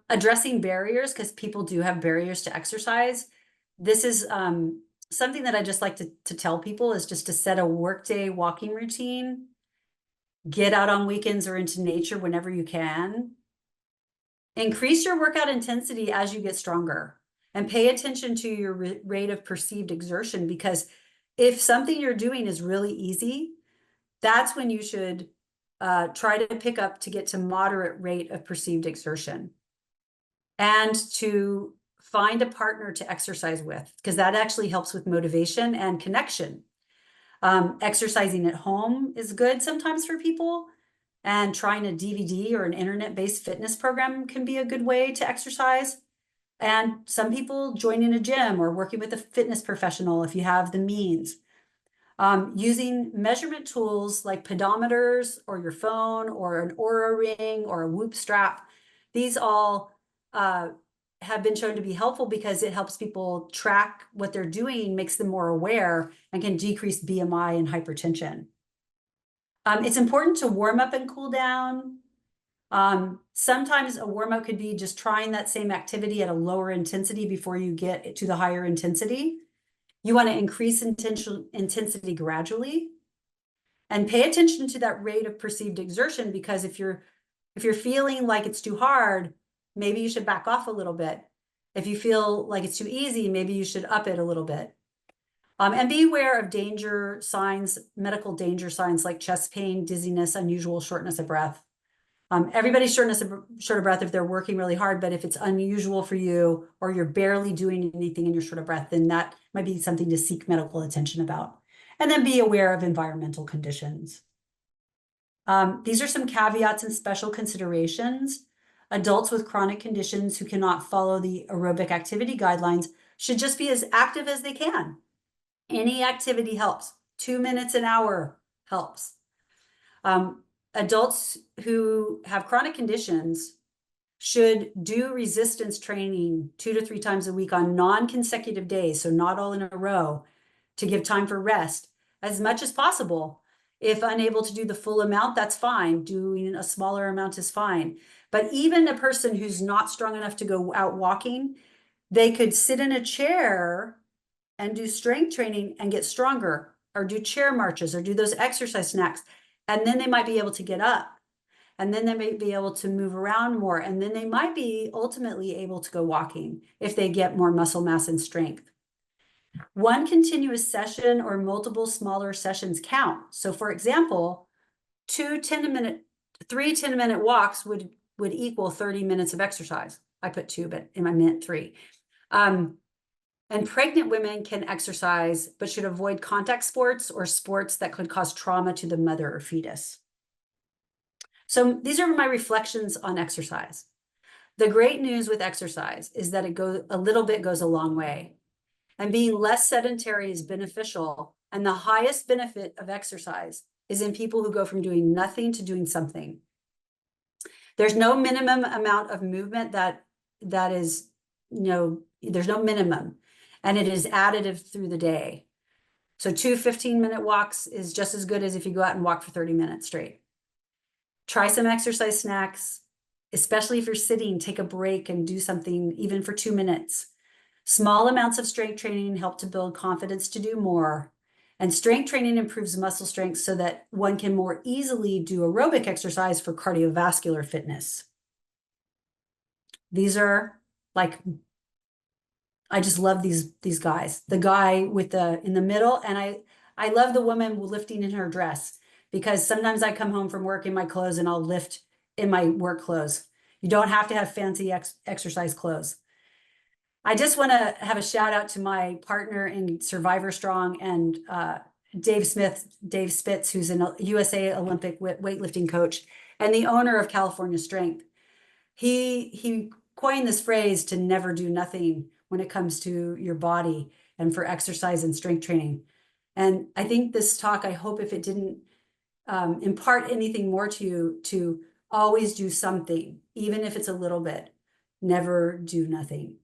Addressing barriers, because people do have barriers to exercise. This is something that I just like to tell people is just to set a workday walking routine. Get out on weekends or into nature whenever you can. Increase your workout intensity as you get stronger, and pay attention to your rate of perceived exertion, because if something you're doing is really easy, that's when you should try to pick up to get to moderate rate of perceived exertion. And to find a partner to exercise with, because that actually helps with motivation and connection. Exercising at home is good sometimes for people, and trying a DVD or an internet-based fitness program can be a good way to exercise. And some people joining a gym or working with a fitness professional if you have the means. Using measurement tools like pedometers or your phone or an Oura ring or a Whoop strap. These all have been shown to be helpful because it helps people track what they're doing, makes them more aware, and can decrease BMI and hypertension. It's important to warm up and cool down. Sometimes a warm up could be just trying that same activity at a lower intensity before you get to the higher intensity. You want to increase intensity gradually, and pay attention to that rate of perceived exertion, because if you're feeling like it's too hard, maybe you should back off a little bit. If you feel like it's too easy, maybe you should up it a little bit. And be aware of danger signs, medical danger signs like chest pain, dizziness, unusual shortness of breath. Everybody's short of breath if they're working really hard, but if it's unusual for you or you're barely doing anything and you're short of breath, then that might be something to seek medical attention about. And then be aware of environmental conditions. These are some caveats and special considerations. Adults with chronic conditions who cannot follow the aerobic activity guidelines should just be as active as they can. Any activity helps. 2 minutes an hour helps. Adults who have chronic conditions should do resistance training 2 to 3 times a week on non-consecutive days, so not all in a row, to give time for rest as much as possible. If unable to do the full amount, that's fine. Doing a smaller amount is fine. But even a person who's not strong enough to go out walking, they could sit in a chair and do strength training and get stronger, or do chair marches, or do those exercise snacks. And then they might be able to get up, and then they may be able to move around more. And then they might be ultimately able to go walking if they get more muscle mass and strength. One continuous session or multiple smaller sessions count. So for example, 3 10-minute walks would equal 30 minutes of exercise. I put 2, but I meant 3. And pregnant women can exercise, but should avoid contact sports or sports that could cause trauma to the mother or fetus. So these are my reflections on exercise. The great news with exercise is that a little bit goes a long way. And being less sedentary is beneficial. And the highest benefit of exercise is in people who go from doing nothing to doing something. There's no minimum amount of movement that is, there's no minimum. And it is additive through the day. So 2 15-minute walks is just as good as if you go out and walk for 30 minutes straight. Try some exercise snacks, especially if you're sitting, take a break and do something even for 2 minutes. Small amounts of strength training help to build confidence to do more. And strength training improves muscle strength so that one can more easily do aerobic exercise for cardiovascular fitness. These are like, I just love these guys. The guy with in the middle, and I love the woman lifting in her dress, because sometimes I come home from work in my clothes and I'll lift in my work clothes. You don't have to have fancy exercise clothes. I just want to have a shout out to my partner in Survivor Strong and Dave Spitz, who's a USA Olympic weightlifting coach and the owner of California Strength. He coined this phrase to never do nothing when it comes to your body and for exercise and strength training. And I think this talk, I hope if it didn't impart anything more to you, to always do something, even if it's a little bit. Never do nothing.